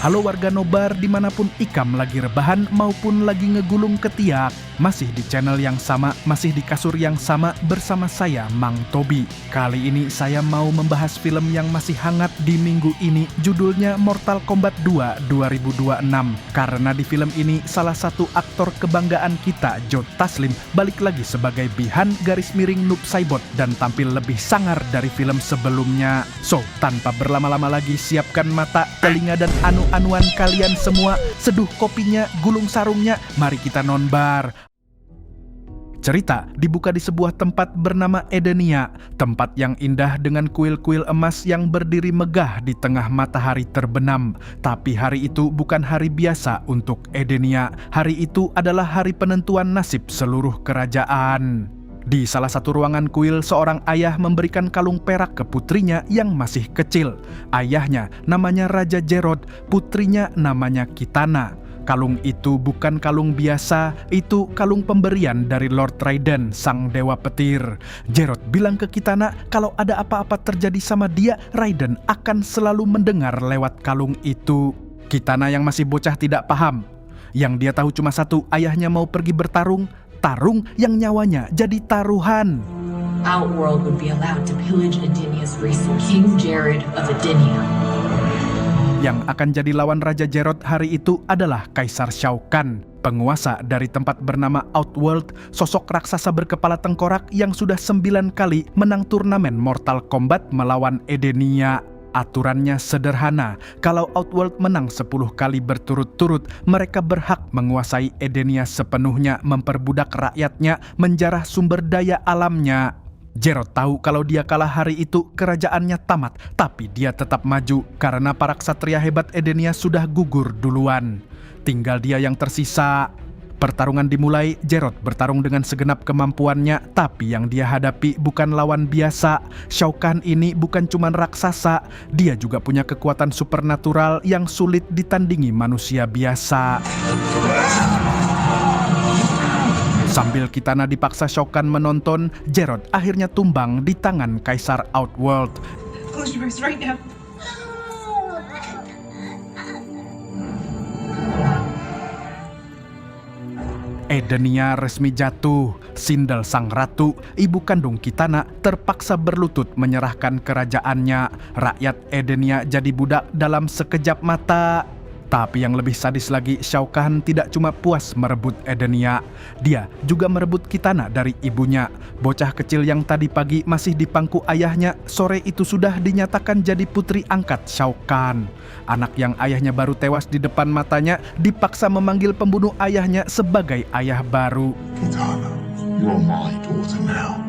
Halo warga nobar dimanapun ikam lagi rebahan maupun lagi ngegulung ketiak. Masih di channel yang sama, masih di kasur yang sama bersama saya, Mang Tobi. Kali ini saya mau membahas film yang masih hangat di minggu ini. Judulnya Mortal Kombat 2 2026. Karena di film ini salah satu aktor kebanggaan kita, Joe Taslim, balik lagi sebagai Bihan _Noob Saibot dan tampil lebih sangar dari film sebelumnya. So, tanpa berlama-lama lagi, siapkan mata, telinga, dan anu-anuan kalian semua. Seduh kopinya, gulung sarungnya, mari kita nonbar. Cerita dibuka di sebuah tempat bernama Edenia, tempat yang indah dengan kuil-kuil emas yang berdiri megah di tengah matahari terbenam. Tapi hari itu bukan hari biasa untuk Edenia. Hari itu adalah hari penentuan nasib seluruh kerajaan. Di salah satu ruangan kuil, seorang ayah memberikan kalung perak ke putrinya yang masih kecil. Ayahnya namanya Raja Jerod, putrinya namanya Kitana. Kalung itu bukan kalung biasa, itu kalung pemberian dari Lord Raiden, sang dewa petir. Jerod bilang ke Kitana kalau ada apa-apa terjadi sama dia, Raiden akan selalu mendengar lewat kalung itu. Kitana yang masih bocah tidak paham. Yang dia tahu cuma satu, ayahnya mau pergi bertarung, tarung yang nyawanya jadi taruhan. Outworld would be allowed to pillage Edenia's resources. King Jared of Edenia. Yang akan jadi lawan Raja Jerod hari itu adalah Kaisar Shao Kahn, penguasa dari tempat bernama Outworld, sosok raksasa berkepala tengkorak yang sudah 9 kali menang turnamen Mortal Kombat melawan Edenia. Aturannya sederhana, kalau Outworld menang 10 kali berturut-turut, mereka berhak menguasai Edenia sepenuhnya, memperbudak rakyatnya, menjarah sumber daya alamnya. Jerod tahu kalau dia kalah hari itu, kerajaannya tamat, tapi dia tetap maju karena para ksatria hebat Edenia sudah gugur duluan. Tinggal dia yang tersisa. Pertarungan dimulai, Jerod bertarung dengan segenap kemampuannya, tapi yang dia hadapi bukan lawan biasa. Shao Kahn ini bukan cuma raksasa, dia juga punya kekuatan supernatural yang sulit ditandingi manusia biasa. Sambil Kitana dipaksa Shao Kahn menonton, Jerod akhirnya tumbang di tangan Kaisar Outworld. Close your eyes right now. Edenia resmi jatuh. Sindel sang ratu, ibu kandung Kitana, terpaksa berlutut menyerahkan kerajaannya. Rakyat Edenia jadi budak dalam sekejap mata. Tapi yang lebih sadis lagi, Shao Kahn tidak cuma puas merebut Edenia, dia juga merebut Kitana dari ibunya. Bocah kecil yang tadi pagi masih di pangku ayahnya, sore itu sudah dinyatakan jadi putri angkat Shao Kahn. Anak yang ayahnya baru tewas di depan matanya dipaksa memanggil pembunuh ayahnya sebagai ayah baru. Kitana, you are my daughter now.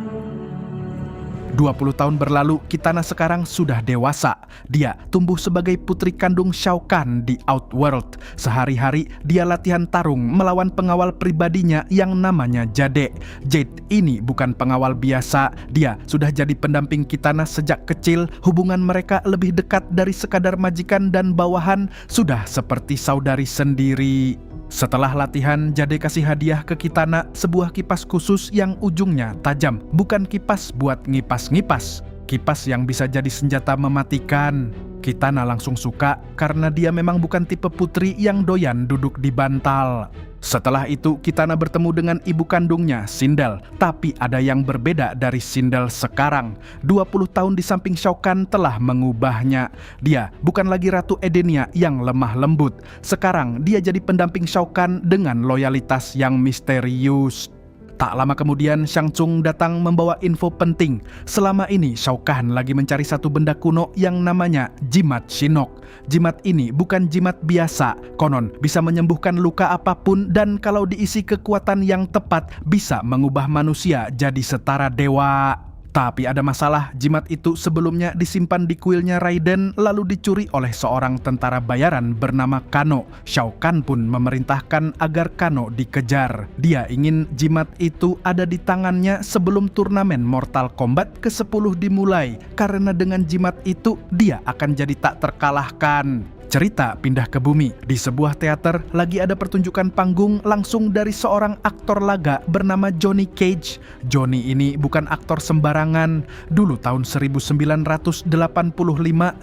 20 tahun berlalu, Kitana sekarang sudah dewasa. Dia tumbuh sebagai putri kandung Shao Kahn di Outworld. Sehari-hari dia latihan tarung melawan pengawal pribadinya yang namanya Jade. Jade ini bukan pengawal biasa, dia sudah jadi pendamping Kitana sejak kecil. Hubungan mereka lebih dekat dari sekadar majikan dan bawahan, sudah seperti saudari sendiri. Setelah latihan, Jade kasih hadiah ke Kitana, sebuah kipas khusus yang ujungnya tajam. Bukan kipas buat ngipas-ngipas, kipas yang bisa jadi senjata mematikan. Kitana langsung suka karena dia memang bukan tipe putri yang doyan duduk di bantal. Setelah itu, Kitana bertemu dengan ibu kandungnya, Sindel. Tapi ada yang berbeda dari Sindel sekarang. 20 tahun di samping Shao Kahn telah mengubahnya. Dia bukan lagi Ratu Edenia yang lemah lembut. Sekarang dia jadi pendamping Shao Kahn dengan loyalitas yang misterius. Tak lama kemudian, Shang Tsung datang membawa info penting. Selama ini Shao Kahn lagi mencari satu benda kuno yang namanya Jimat Shinnok. Jimat ini bukan jimat biasa, konon bisa menyembuhkan luka apapun dan kalau diisi kekuatan yang tepat bisa mengubah manusia jadi setara dewa. Tapi ada masalah, jimat itu sebelumnya disimpan di kuilnya Raiden lalu dicuri oleh seorang tentara bayaran bernama Kano. Shao Kahn pun memerintahkan agar Kano dikejar. Dia ingin jimat itu ada di tangannya sebelum turnamen Mortal Kombat ke-10 dimulai. Karena dengan jimat itu dia akan jadi tak terkalahkan. Cerita pindah ke bumi. Di sebuah teater lagi ada pertunjukan panggung langsung dari seorang aktor laga bernama Johnny Cage. Johnny ini bukan aktor sembarangan. Dulu tahun 1985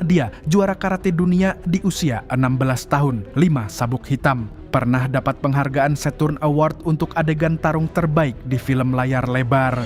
dia juara karate dunia di usia 16 tahun, 5 sabuk hitam. Pernah dapat penghargaan Saturn Award untuk adegan tarung terbaik di film layar lebar.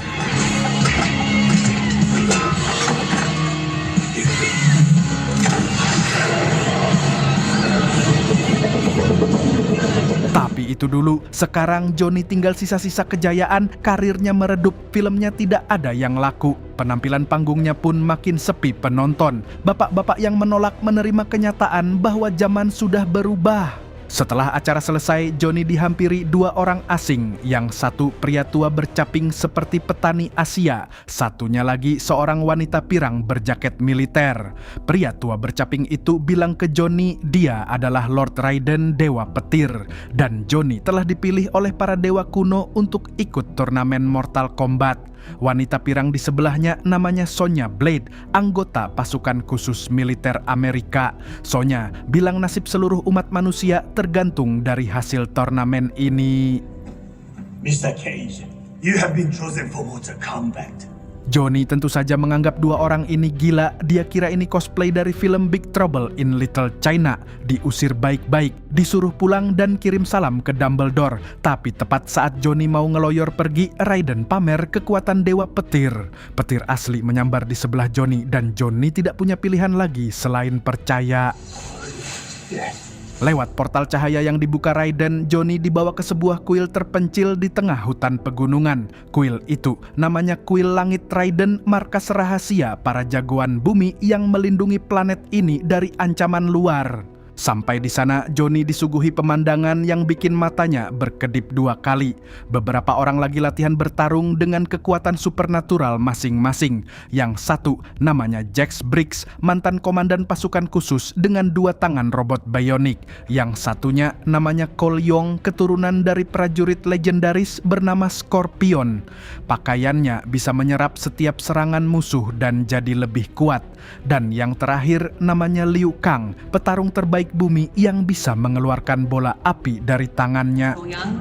Tapi itu dulu, sekarang Johnny tinggal sisa-sisa kejayaan, karirnya meredup, filmnya tidak ada yang laku. Penampilan panggungnya pun makin sepi penonton. Bapak-bapak yang menolak menerima kenyataan bahwa zaman sudah berubah. Setelah acara selesai, Johnny dihampiri 2 orang asing. Yang satu pria tua bercaping seperti petani Asia, satunya lagi seorang wanita pirang berjaket militer. Pria tua bercaping itu bilang ke Johnny dia adalah Lord Raiden, dewa petir. Dan Johnny telah dipilih oleh para dewa kuno untuk ikut turnamen Mortal Kombat. Wanita pirang di sebelahnya namanya Sonya Blade, anggota pasukan khusus militer Amerika. Sonya bilang nasib seluruh umat manusia tergantung dari hasil turnamen ini. Mr. Cage, you have been chosen for Mortal Kombat. Johnny tentu saja menganggap 2 orang ini gila. Dia kira ini cosplay dari film Big Trouble in Little China. Diusir baik-baik, disuruh pulang dan kirim salam ke Dumbledore. Tapi tepat saat Johnny mau ngeloyor pergi, Raiden pamer kekuatan dewa petir. Petir asli menyambar di sebelah Johnny dan Johnny tidak punya pilihan lagi selain percaya. Lewat portal cahaya yang dibuka Raiden, Johnny dibawa ke sebuah kuil terpencil di tengah hutan pegunungan. Kuil itu namanya Kuil Langit Raiden, markas rahasia para jagoan bumi yang melindungi planet ini dari ancaman luar. Sampai di sana, Johnny disuguhi pemandangan yang bikin matanya berkedip 2 kali. Beberapa orang lagi latihan bertarung dengan kekuatan supernatural masing-masing. Yang satu namanya Jax Briggs, mantan komandan pasukan khusus dengan 2 tangan robot bionik. Yang satunya namanya Cole Young, keturunan dari prajurit legendaris bernama Scorpion. Pakaiannya bisa menyerap setiap serangan musuh dan jadi lebih kuat. Dan yang terakhir namanya Liu Kang, petarung terbaik bumi yang bisa mengeluarkan bola api dari tangannya. Young,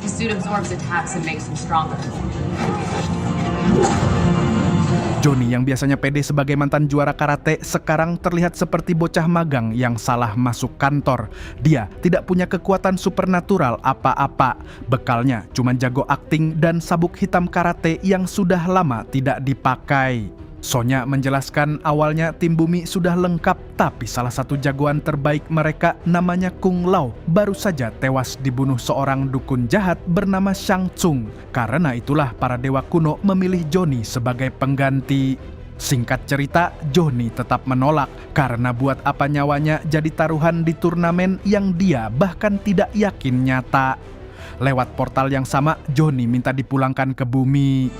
his suit absorbs attacks and makes him stronger. Johnny yang biasanya pede sebagai mantan juara karate sekarang terlihat seperti bocah magang yang salah masuk kantor. Dia tidak punya kekuatan supernatural apa-apa. Bekalnya cuma jago akting dan sabuk hitam karate yang sudah lama tidak dipakai. Sonya menjelaskan awalnya tim bumi sudah lengkap, tapi salah satu jagoan terbaik mereka namanya Kung Lao baru saja tewas dibunuh seorang dukun jahat bernama Shang Tsung. Karena itulah para dewa kuno memilih Johnny sebagai pengganti. Singkat cerita, Johnny tetap menolak karena buat apa nyawanya jadi taruhan di turnamen yang dia bahkan tidak yakin nyata. Lewat portal yang sama, Johnny minta dipulangkan ke bumi.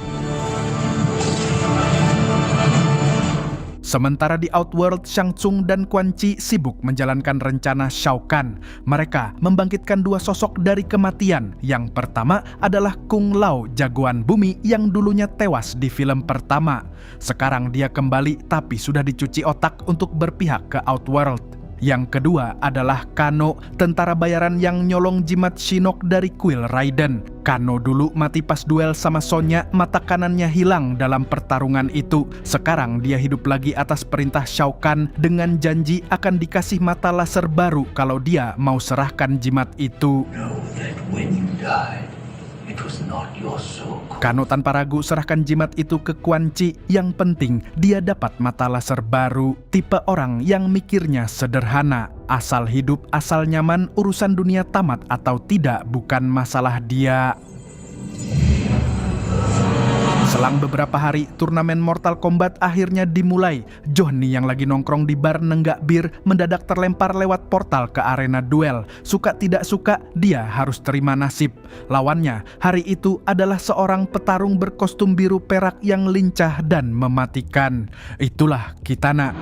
Sementara di Outworld, Shang Tsung dan Quan Chi sibuk menjalankan rencana Shao Kahn. Mereka membangkitkan 2 sosok dari kematian. Yang pertama adalah Kung Lao, jagoan bumi yang dulunya tewas di film pertama. Sekarang dia kembali tapi sudah dicuci otak untuk berpihak ke Outworld. Yang kedua adalah Kano, tentara bayaran yang nyolong jimat Shinnok dari kuil Raiden. Kano dulu mati pas duel sama Sonya, mata kanannya hilang dalam pertarungan itu. Sekarang dia hidup lagi atas perintah Shao Kahn dengan janji akan dikasih mata laser baru kalau dia mau serahkan jimat itu. Know that when you died, it was not your soul. Kano tanpa ragu serahkan jimat itu ke Quan Chi. Yang penting dia dapat mata laser baru. Tipe orang yang mikirnya sederhana. Asal hidup, asal nyaman, urusan dunia tamat atau tidak bukan masalah dia. Selang beberapa hari, turnamen Mortal Kombat akhirnya dimulai. Johnny yang lagi nongkrong di bar nenggak bir mendadak terlempar lewat portal ke arena duel. Suka tidak suka, dia harus terima nasib. Lawannya hari itu adalah seorang petarung berkostum biru perak yang lincah dan mematikan. Itulah Kitana.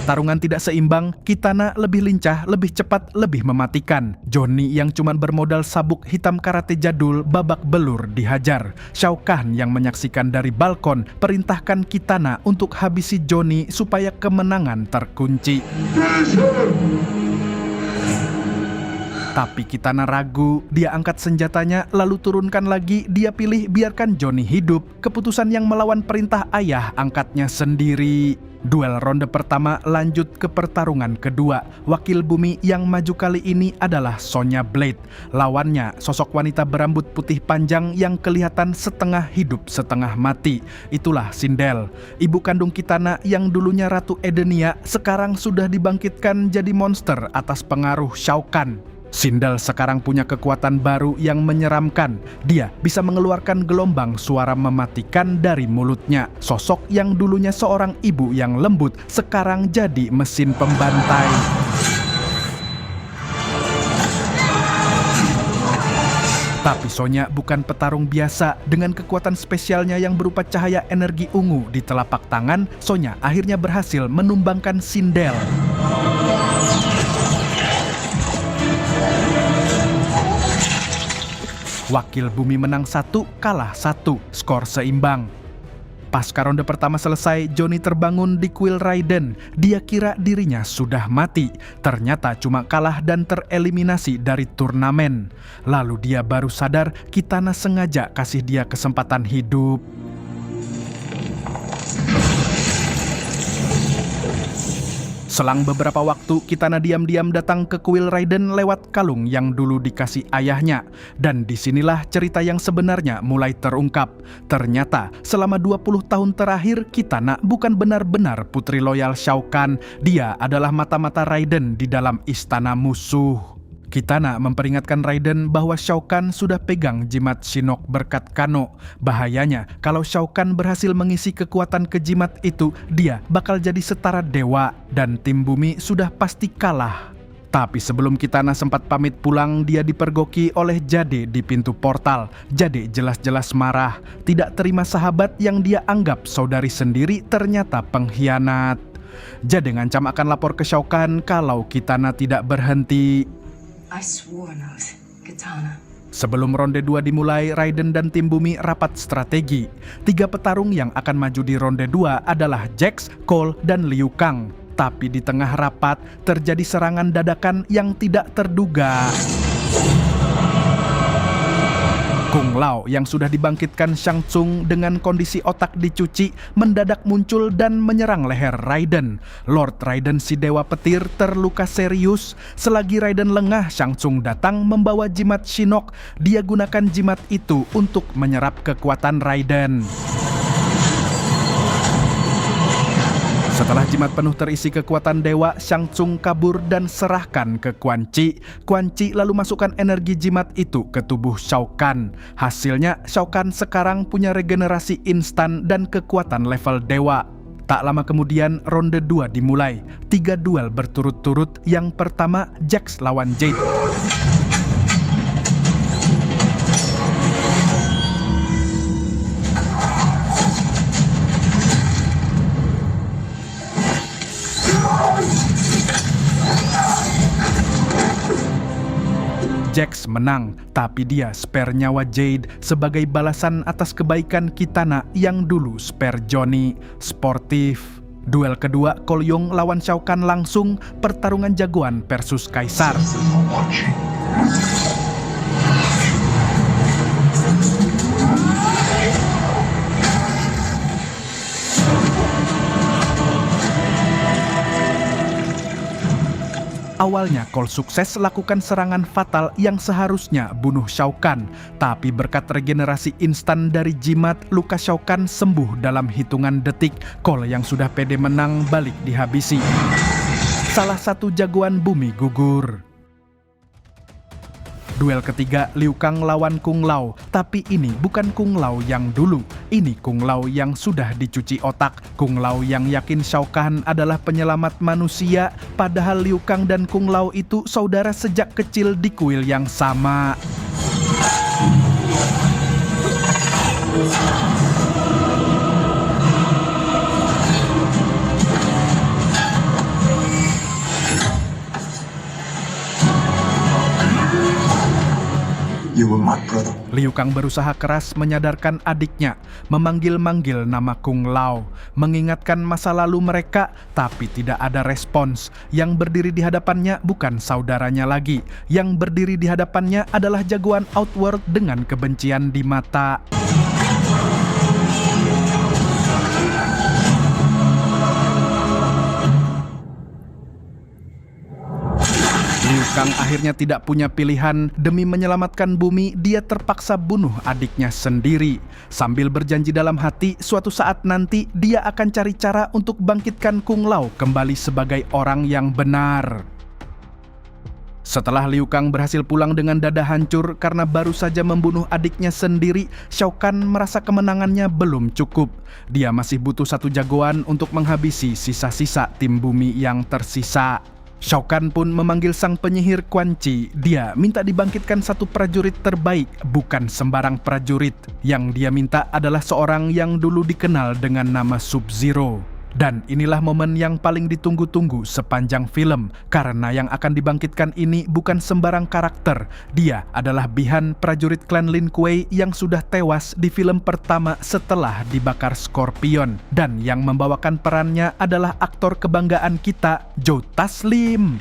pertarungan tidak seimbang, Kitana lebih lincah, lebih cepat, lebih mematikan. Johnny yang cuma bermodal sabuk hitam karate jadul babak belur dihajar. Shao Kahn yang menyaksikan dari balkon perintahkan Kitana untuk habisi Johnny supaya kemenangan terkunci. Tapi Kitana ragu, dia angkat senjatanya lalu turunkan lagi, dia pilih biarkan Johnny hidup. Keputusan yang melawan perintah ayah angkatnya sendiri. Duel ronde pertama lanjut ke pertarungan kedua. Wakil bumi yang maju kali ini adalah Sonya Blade. Lawannya sosok wanita berambut putih panjang yang kelihatan setengah hidup setengah mati. Itulah Sindel, ibu kandung Kitana yang dulunya Ratu Edenia, sekarang sudah dibangkitkan jadi monster atas pengaruh Shao Kahn. Sindel sekarang punya kekuatan baru yang menyeramkan. Dia bisa mengeluarkan gelombang suara mematikan dari mulutnya. Sosok yang dulunya seorang ibu yang lembut, sekarang jadi mesin pembantai. Tapi Sonya bukan petarung biasa. Dengan kekuatan spesialnya yang berupa cahaya energi ungu di telapak tangan, Sonya akhirnya berhasil menumbangkan Sindel. Wakil bumi menang 1, kalah 1, skor seimbang. Pasca ronde pertama selesai, Johnny terbangun di kuil Raiden. Dia kira dirinya sudah mati, ternyata cuma kalah dan tereliminasi dari turnamen. Lalu dia baru sadar Kitana sengaja kasih dia kesempatan hidup. Selang beberapa waktu, Kitana diam-diam datang ke kuil Raiden lewat kalung yang dulu dikasih ayahnya. Dan disinilah cerita yang sebenarnya mulai terungkap. Ternyata selama 20 tahun terakhir, Kitana bukan benar-benar putri loyal Shao Kahn. Dia adalah mata-mata Raiden di dalam istana musuh. Kitana memperingatkan Raiden bahwa Shao Kahn sudah pegang jimat Shinnok berkat Kano. Bahayanya, kalau Shao Kahn berhasil mengisi kekuatan ke jimat itu, dia bakal jadi setara dewa, dan tim bumi sudah pasti kalah. Tapi sebelum Kitana sempat pamit pulang, dia dipergoki oleh Jade di pintu portal. Jade jelas-jelas marah, tidak terima sahabat yang dia anggap saudari sendiri ternyata pengkhianat. Jade ngancam akan lapor ke Shao Kahn kalau Kitana tidak berhenti. I swore an oath, Kitana. Sebelum ronde 2 dimulai, Raiden dan tim bumi rapat strategi. 3 petarung yang akan maju di ronde 2 adalah Jax, Cole, dan Liu Kang. Tapi di tengah rapat, terjadi serangan dadakan yang tidak terduga. Kung Lao yang sudah dibangkitkan Shang Tsung dengan kondisi otak dicuci mendadak muncul dan menyerang leher Raiden. Lord Raiden si Dewa Petir terluka serius. Selagi Raiden lengah, Shang Tsung datang membawa jimat Shinnok. Dia gunakan jimat itu untuk menyerap kekuatan Raiden. Setelah jimat penuh terisi kekuatan dewa, Shang Tsung kabur dan serahkan ke Quan Chi. Quan Chi lalu masukkan energi jimat itu ke tubuh Shao Kahn. Hasilnya, Shao Kahn sekarang punya regenerasi instan dan kekuatan level dewa. Tak lama kemudian, ronde 2 dimulai. 3 duel berturut-turut. Yang pertama, Jax lawan Jade. Jax menang, tapi dia spare nyawa Jade sebagai balasan atas kebaikan Kitana yang dulu spare Johnny. Sportif. Duel kedua, Cole Young lawan Shao Kahn langsung, pertarungan jagoan versus Kaisar. Awalnya Cole sukses lakukan serangan fatal yang seharusnya bunuh Shao Kahn. Tapi berkat regenerasi instan dari jimat, luka Shao Kahn sembuh dalam hitungan detik. Cole yang sudah pede menang balik dihabisi. Salah satu jagoan bumi gugur. Duel ketiga, Liu Kang lawan Kung Lao. Tapi ini bukan Kung Lao yang dulu. Ini Kung Lao yang sudah dicuci otak. Kung Lao yang yakin Shao Kahn adalah penyelamat manusia. Padahal Liu Kang dan Kung Lao itu saudara sejak kecil di kuil yang sama. You were my brother. Liu Kang berusaha keras menyadarkan adiknya, memanggil-manggil nama Kung Lao, mengingatkan masa lalu mereka, tapi tidak ada respons. Yang berdiri di hadapannya bukan saudaranya lagi, yang berdiri di hadapannya adalah jagoan Outworld dengan kebencian di mata. Liu Kang akhirnya tidak punya pilihan. Demi menyelamatkan bumi, dia terpaksa bunuh adiknya sendiri. Sambil berjanji dalam hati, suatu saat nanti dia akan cari cara untuk bangkitkan Kung Lao kembali sebagai orang yang benar. Setelah Liu Kang berhasil pulang dengan dada hancur karena baru saja membunuh adiknya sendiri, Shao Kahn merasa kemenangannya belum cukup. Dia masih butuh satu jagoan untuk menghabisi sisa-sisa tim bumi yang tersisa. Shao Kahn pun memanggil sang penyihir Quan Chi. Dia minta dibangkitkan satu prajurit terbaik, bukan sembarang prajurit. Yang dia minta adalah seorang yang dulu dikenal dengan nama Sub-Zero. Dan inilah momen yang paling ditunggu-tunggu sepanjang film, karena yang akan dibangkitkan ini bukan sembarang karakter. Dia adalah Bi-Han, prajurit klan Lin Kuei yang sudah tewas di film pertama setelah dibakar Scorpion. Dan yang membawakan perannya adalah aktor kebanggaan kita, Joe Taslim.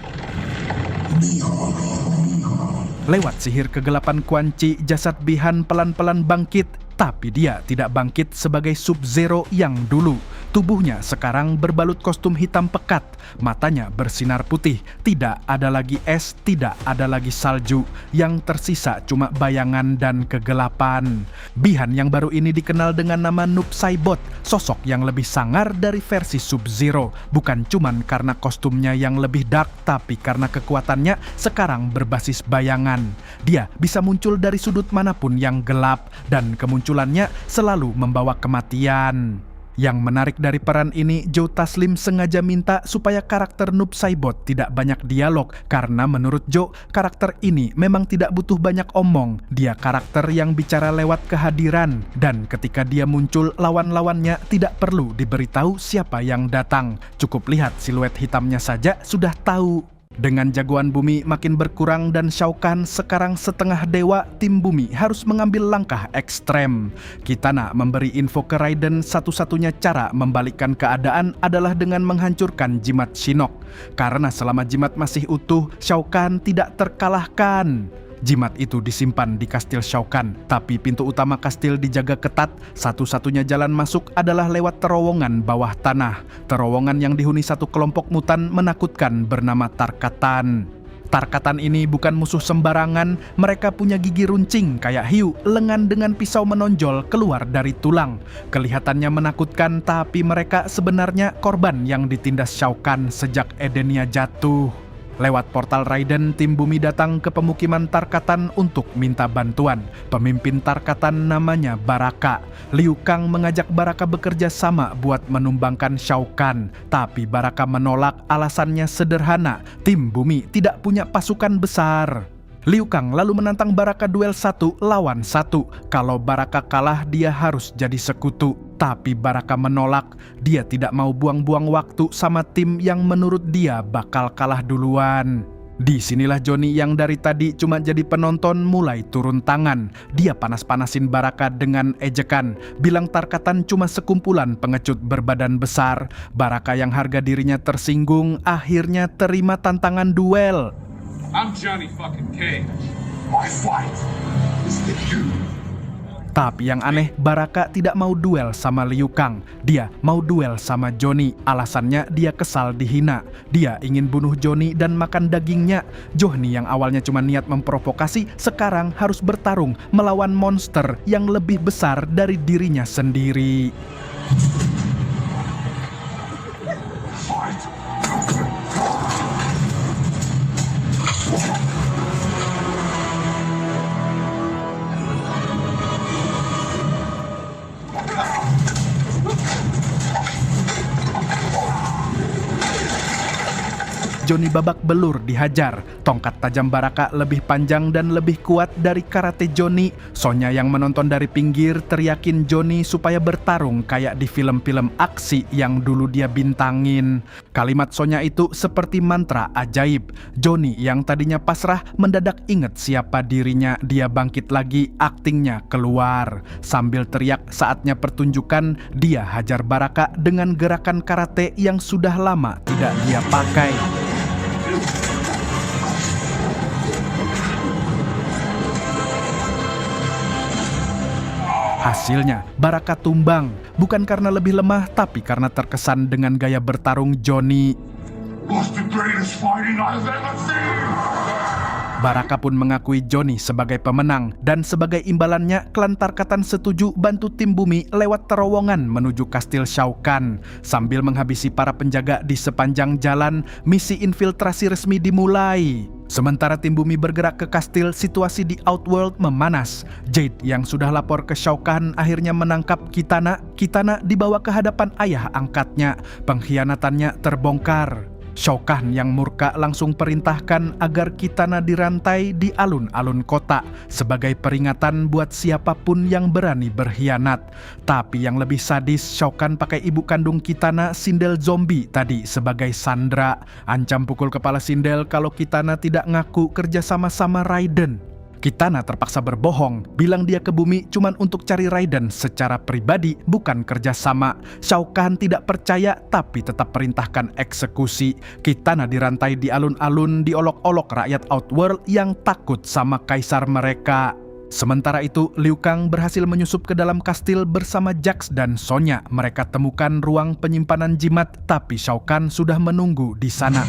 Lewat sihir kegelapan Quan Chi, jasad Bi-Han pelan-pelan bangkit, tapi dia tidak bangkit sebagai Sub-Zero yang dulu. Tubuhnya sekarang berbalut kostum hitam pekat, matanya bersinar putih, tidak ada lagi es, tidak ada lagi salju, yang tersisa cuma bayangan dan kegelapan. Bi-Han yang baru ini dikenal dengan nama Noob Saibot, sosok yang lebih sangar dari versi Sub-Zero, bukan cuman karena kostumnya yang lebih dark, tapi karena kekuatannya sekarang berbasis bayangan. Dia bisa muncul dari sudut manapun yang gelap, dan kemunculannya selalu membawa kematian. Yang menarik dari peran ini, Joe Taslim sengaja minta supaya karakter Noob Saibot tidak banyak dialog, karena menurut Joe, karakter ini memang tidak butuh banyak omong. Dia karakter yang bicara lewat kehadiran, dan ketika dia muncul, lawan-lawannya tidak perlu diberitahu siapa yang datang. Cukup lihat siluet hitamnya saja sudah tahu. Dengan jagoan bumi makin berkurang dan Shao Kahn sekarang setengah dewa, tim bumi harus mengambil langkah ekstrem. Kitana memberi info ke Raiden satu-satunya cara membalikkan keadaan adalah dengan menghancurkan jimat Shinnok. Karena selama jimat masih utuh, Shao Kahn tidak terkalahkan. Jimat itu disimpan di kastil Shao Kahn, tapi pintu utama kastil dijaga ketat. Satu-satunya jalan masuk adalah lewat terowongan bawah tanah. Terowongan yang dihuni satu kelompok mutan menakutkan bernama Tarkatan. Tarkatan ini bukan musuh sembarangan, mereka punya gigi runcing kayak hiu, lengan dengan pisau menonjol keluar dari tulang. Kelihatannya menakutkan, tapi mereka sebenarnya korban yang ditindas Shao Kahn sejak Edenia jatuh. Lewat portal Raiden, tim bumi datang ke pemukiman Tarkatan untuk minta bantuan. Pemimpin Tarkatan namanya Baraka. Liu Kang mengajak Baraka bekerja sama buat menumbangkan Shao Kahn. Tapi Baraka menolak, alasannya sederhana. Tim bumi tidak punya pasukan besar. Liu Kang lalu menantang Baraka duel 1 lawan 1. Kalau Baraka kalah, dia harus jadi sekutu. Tapi Baraka menolak. Dia tidak mau buang-buang waktu sama tim yang menurut dia bakal kalah duluan. Disinilah Johnny yang dari tadi cuma jadi penonton mulai turun tangan. Dia panas-panasin Baraka dengan ejekan, bilang Tarkatan cuma sekumpulan pengecut berbadan besar. Baraka yang harga dirinya tersinggung akhirnya terima tantangan duel. I'm Johnny fucking Cage. My fight is with you. Tapi yang aneh, Baraka tidak mau duel sama Liu Kang. Dia mau duel sama Johnny. Alasannya dia kesal dihina. Dia ingin bunuh Johnny dan makan dagingnya. Johnny yang awalnya cuma niat memprovokasi, sekarang harus bertarung melawan monster yang lebih besar dari dirinya sendiri. Johnny babak belur dihajar. Tongkat tajam Baraka lebih panjang dan lebih kuat dari karate Johnny. Sonya yang menonton dari pinggir teriakin Johnny supaya bertarung kayak di film-film aksi yang dulu dia bintangin. Kalimat Sonya itu seperti mantra ajaib. Johnny yang tadinya pasrah mendadak inget siapa dirinya. Dia bangkit lagi, aktingnya keluar. Sambil teriak saatnya pertunjukan, dia hajar Baraka dengan gerakan karate yang sudah lama tidak dia pakai. Hasilnya, Baraka tumbang, bukan karena lebih lemah, tapi karena terkesan dengan gaya bertarung Johnny. Was the greatest fighting I've ever seen! Baraka pun mengakui Johnny sebagai pemenang, dan sebagai imbalannya, klan Tarkatan setuju bantu tim bumi lewat terowongan menuju kastil Shao Kahn. Sambil menghabisi para penjaga di sepanjang jalan, misi infiltrasi resmi dimulai. Sementara tim bumi bergerak ke kastil, situasi di Outworld memanas. Jade yang sudah lapor ke Shao Kahn akhirnya menangkap Kitana. Kitana dibawa ke hadapan ayah angkatnya. Pengkhianatannya terbongkar. Shao Kahn yang murka langsung perintahkan agar Kitana dirantai di alun-alun kota sebagai peringatan buat siapapun yang berani berkhianat. Tapi yang lebih sadis, Shao Kahn pakai ibu kandung Kitana, Sindel zombie tadi, sebagai sandera. Ancam pukul kepala Sindel kalau Kitana tidak ngaku kerja sama Raiden. Kitana terpaksa berbohong, bilang dia ke bumi cuman untuk cari Raiden secara pribadi, bukan kerjasama. Shao Kahn tidak percaya, tapi tetap perintahkan eksekusi. Kitana dirantai di alun-alun, diolok-olok rakyat Outworld yang takut sama kaisar mereka. Sementara itu, Liu Kang berhasil menyusup ke dalam kastil bersama Jax dan Sonya. Mereka temukan ruang penyimpanan jimat, tapi Shao Kahn sudah menunggu di sana.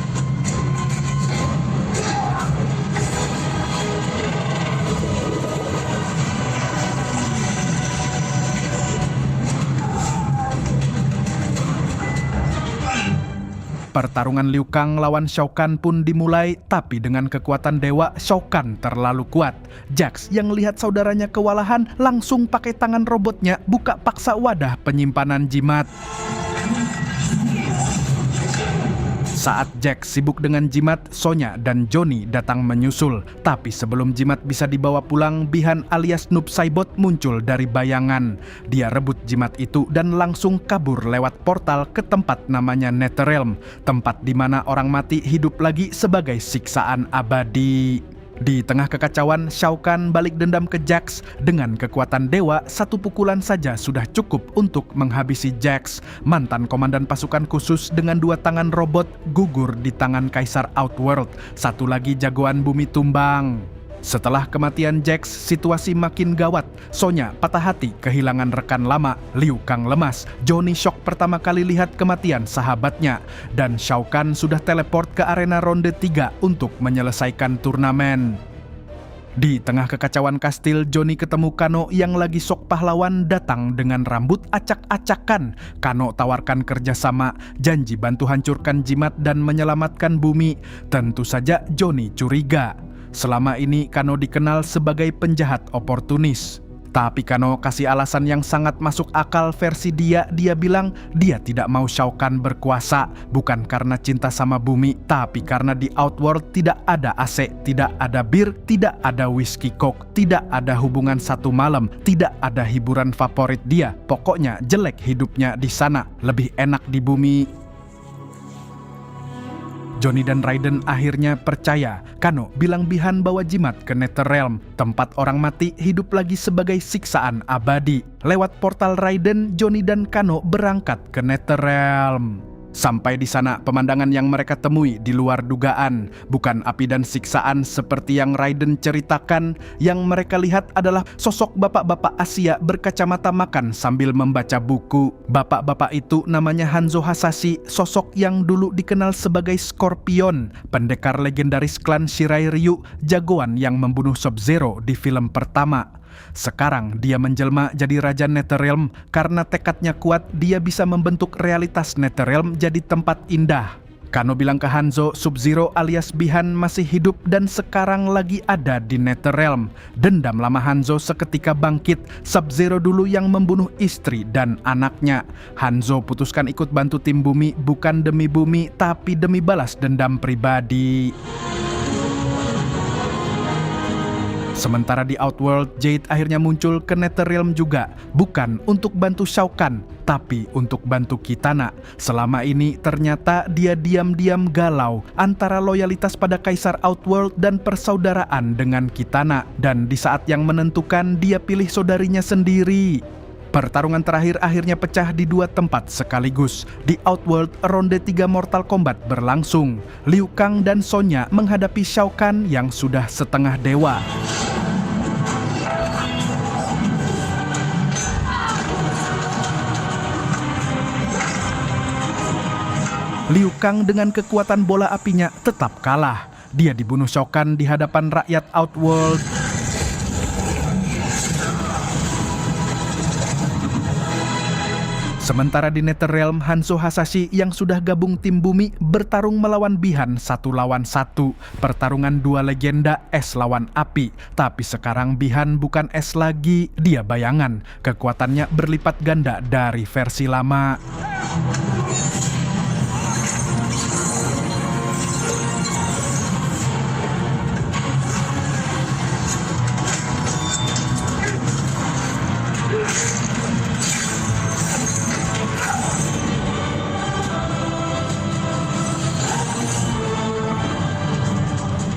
Pertarungan Liu Kang lawan Shao Kahn pun dimulai, tapi dengan kekuatan dewa, Shao Kahn terlalu kuat. Jax yang lihat saudaranya kewalahan langsung pakai tangan robotnya buka paksa wadah penyimpanan jimat. Saat Jax sibuk dengan jimat, Sonya dan Johnny datang menyusul. Tapi sebelum jimat bisa dibawa pulang, Bihan alias Noob Saibot muncul dari bayangan. Dia rebut jimat itu dan langsung kabur lewat portal ke tempat namanya Netherrealm, tempat di mana orang mati hidup lagi sebagai siksaan abadi. Di tengah kekacauan, Shao Kahn balik dendam ke Jax. Dengan kekuatan dewa, satu pukulan saja sudah cukup untuk menghabisi Jax. Mantan komandan pasukan khusus dengan 2 tangan robot gugur di tangan Kaisar Outworld. Satu lagi jagoan bumi tumbang. Setelah kematian Jax, situasi makin gawat. Sonya patah hati kehilangan rekan lama, Liu Kang lemas, Johnny shock pertama kali lihat kematian sahabatnya, dan Shao Kahn sudah teleport ke arena ronde 3 untuk menyelesaikan turnamen. Di tengah kekacauan kastil, Johnny ketemu Kano yang lagi sok pahlawan datang dengan rambut acak-acakan. Kano tawarkan kerjasama, janji bantu hancurkan jimat dan menyelamatkan bumi. Tentu saja Johnny curiga. Selama ini Kano dikenal sebagai penjahat oportunis. Tapi Kano kasih alasan yang sangat masuk akal versi dia. Dia bilang dia tidak mau Shao Kahn berkuasa, bukan karena cinta sama bumi, tapi karena di Outworld tidak ada AC, tidak ada bir, tidak ada whiskey coke, tidak ada hubungan satu malam, tidak ada hiburan favorit dia. Pokoknya jelek hidupnya di sana, lebih enak di bumi. Johnny dan Raiden akhirnya percaya. Kano bilang Bihan bawa jimat ke Netherrealm, tempat orang mati hidup lagi sebagai siksaan abadi. Lewat portal Raiden, Johnny dan Kano berangkat ke Netherrealm. Sampai di sana, pemandangan yang mereka temui di luar dugaan. Bukan api dan siksaan seperti yang Raiden ceritakan. Yang mereka lihat adalah sosok bapak-bapak Asia berkacamata makan sambil membaca buku. Bapak-bapak itu namanya Hanzo Hasashi, sosok yang dulu dikenal sebagai Scorpion, pendekar legendaris klan Shirai Ryu, jagoan yang membunuh Sub-Zero di film pertama. Sekarang dia menjelma jadi Raja Netherrealm. Karena tekadnya kuat, dia bisa membentuk realitas Netherrealm jadi tempat indah. Kano bilang ke Hanzo, Sub-Zero alias Bi-Han masih hidup dan sekarang lagi ada di Netherrealm. Dendam lama Hanzo seketika bangkit, Sub-Zero dulu yang membunuh istri dan anaknya. Hanzo putuskan ikut bantu tim bumi bukan demi bumi tapi demi balas dendam pribadi. Sementara di Outworld, Jade akhirnya muncul ke Netherrealm juga, bukan untuk bantu Shao Kahn, tapi untuk bantu Kitana. Selama ini ternyata dia diam-diam galau antara loyalitas pada Kaisar Outworld dan persaudaraan dengan Kitana. Dan di saat yang menentukan, dia pilih saudarinya sendiri. Pertarungan terakhir akhirnya pecah di dua tempat sekaligus. Di Outworld, ronde 3 Mortal Kombat berlangsung. Liu Kang dan Sonya menghadapi Shao Kahn yang sudah setengah dewa. Liu Kang dengan kekuatan bola apinya tetap kalah. Dia dibunuh Shao Kahn di hadapan rakyat Outworld. Sementara di Netherrealm, Hanzo Hasashi yang sudah gabung tim bumi bertarung melawan Bi-Han 1 lawan 1. Pertarungan dua legenda es lawan api. Tapi sekarang Bi-Han bukan es lagi, dia bayangan. Kekuatannya berlipat ganda dari versi lama.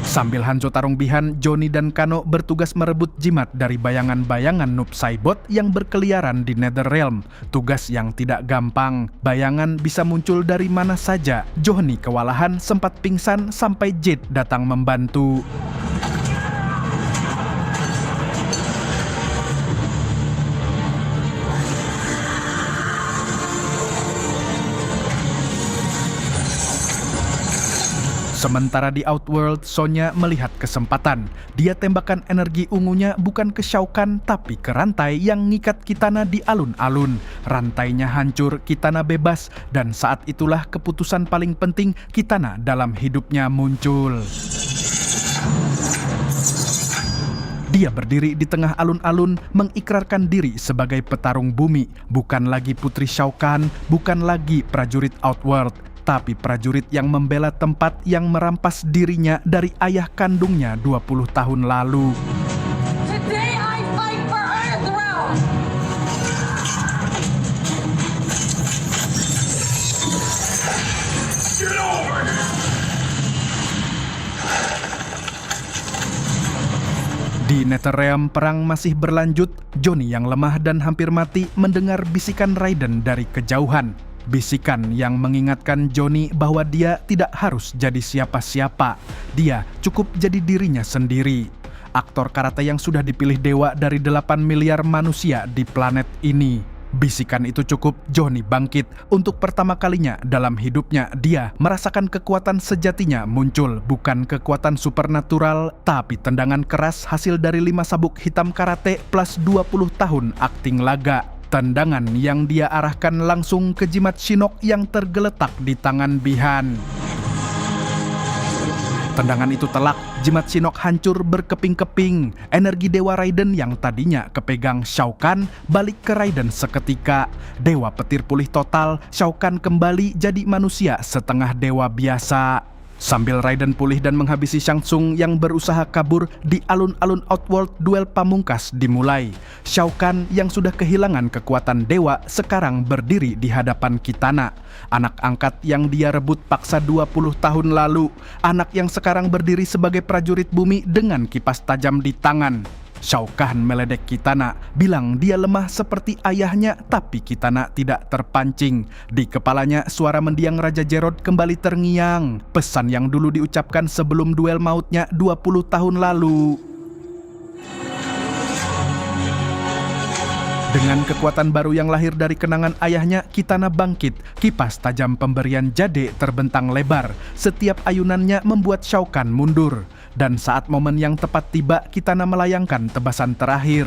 Sambil Hanzo tarung Bi-Han, Johnny dan Kano bertugas merebut jimat dari bayangan-bayangan Noob Saibot yang berkeliaran di Netherrealm. Tugas yang tidak gampang, bayangan bisa muncul dari mana saja. Johnny kewalahan, sempat pingsan sampai Jade datang membantu. Sementara di Outworld, Sonya melihat kesempatan. Dia tembakan energi ungunya bukan ke Shao Kahn, tapi ke rantai yang ngikat Kitana di alun-alun. Rantainya hancur, Kitana bebas, dan saat itulah keputusan paling penting Kitana dalam hidupnya muncul. Dia berdiri di tengah alun-alun, mengikrarkan diri sebagai petarung bumi. Bukan lagi putri Shao Kahn, bukan lagi prajurit Outworld, tapi prajurit yang membela tempat yang merampas dirinya dari ayah kandungnya 20 tahun lalu. Today I fight for Earthrealm! Get over here! Di Netherrealm, perang masih berlanjut. Johnny yang lemah dan hampir mati mendengar bisikan Raiden dari kejauhan. Bisikan yang mengingatkan Johnny bahwa dia tidak harus jadi siapa-siapa. Dia cukup jadi dirinya sendiri. Aktor karate yang sudah dipilih dewa dari 8 miliar manusia di planet ini. Bisikan itu cukup Johnny bangkit. Untuk pertama kalinya dalam hidupnya, dia merasakan kekuatan sejatinya muncul. Bukan kekuatan supernatural, tapi tendangan keras hasil dari 5 sabuk hitam karate plus 20 tahun akting laga. Tendangan yang dia arahkan langsung ke jimat Shinnok yang tergeletak di tangan Bi-Han. Tendangan itu telak, jimat Shinnok hancur berkeping-keping. Energi Dewa Raiden yang tadinya kepegang Shao Kahn balik ke Raiden seketika. Dewa petir pulih total, Shao Kahn kembali jadi manusia setengah dewa biasa. Sambil Raiden pulih dan menghabisi Shang Tsung yang berusaha kabur, di alun-alun Outworld duel pamungkas dimulai. Shao Kahn yang sudah kehilangan kekuatan dewa sekarang berdiri di hadapan Kitana. Anak angkat yang dia rebut paksa 20 tahun lalu. Anak yang sekarang berdiri sebagai prajurit bumi dengan kipas tajam di tangan. Shao Kahn meledek Kitana, bilang dia lemah seperti ayahnya, tapi Kitana tidak terpancing. Di kepalanya suara mendiang Raja Jerod kembali terngiang. Pesan yang dulu diucapkan sebelum duel mautnya 20 tahun lalu. Dengan kekuatan baru yang lahir dari kenangan ayahnya, Kitana bangkit. Kipas tajam pemberian Jade terbentang lebar. Setiap ayunannya membuat Shao Kahn mundur. Dan saat momen yang tepat tiba, Kitana melayangkan tebasan terakhir.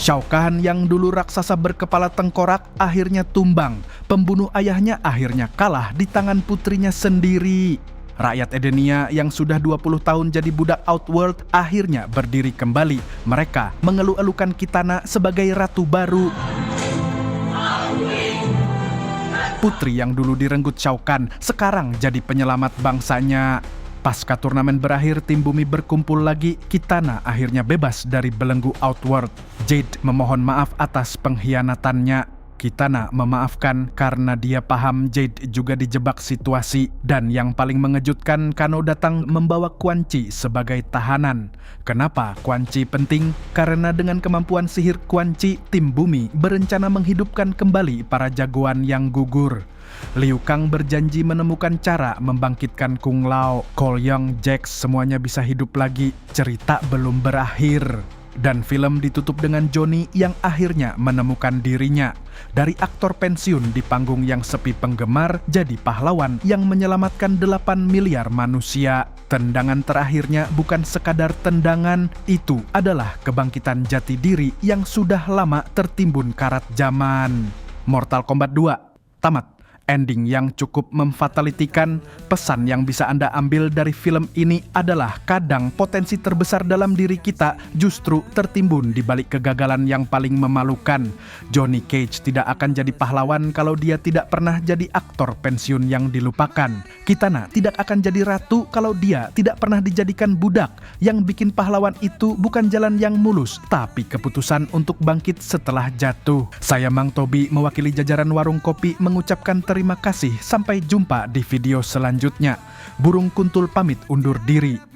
Shao Kahn yang dulu raksasa berkepala tengkorak akhirnya tumbang. Pembunuh ayahnya akhirnya kalah di tangan putrinya sendiri. Rakyat Edenia yang sudah 20 tahun jadi budak Outworld akhirnya berdiri kembali. Mereka mengeluh-elukan Kitana sebagai ratu baru. Putri yang dulu direnggut Shao Kahn sekarang jadi penyelamat bangsanya. Pasca turnamen berakhir, tim bumi berkumpul lagi. Kitana akhirnya bebas dari belenggu Outworld. Jade memohon maaf atas pengkhianatannya. Kitana memaafkan karena dia paham Jade juga dijebak situasi. Dan yang paling mengejutkan, Kano datang membawa Quan Chi sebagai tahanan. Kenapa Quan Chi penting? Karena dengan kemampuan sihir Quan Chi, tim bumi berencana menghidupkan kembali para jagoan yang gugur. Liu Kang berjanji menemukan cara membangkitkan Kung Lao, Cole Young, Jax semuanya bisa hidup lagi. Cerita belum berakhir. Dan film ditutup dengan Johnny yang akhirnya menemukan dirinya. Dari aktor pensiun di panggung yang sepi penggemar, jadi pahlawan yang menyelamatkan 8 miliar manusia. Tendangan terakhirnya bukan sekadar tendangan, itu adalah kebangkitan jati diri yang sudah lama tertimbun karat zaman. Mortal Kombat 2 tamat. Ending yang cukup memfatalitikan. Pesan yang bisa Anda ambil dari film ini adalah kadang potensi terbesar dalam diri kita justru tertimbun di balik kegagalan yang paling memalukan. Johnny Cage tidak akan jadi pahlawan kalau dia tidak pernah jadi aktor pensiun yang dilupakan. Kitana tidak akan jadi ratu kalau dia tidak pernah dijadikan budak. Yang bikin pahlawan itu bukan jalan yang mulus, tapi keputusan untuk bangkit setelah jatuh. Saya Mang Tobi mewakili jajaran warung kopi mengucapkan terima kasih. Sampai jumpa di video selanjutnya. Burung Kuntul pamit undur diri.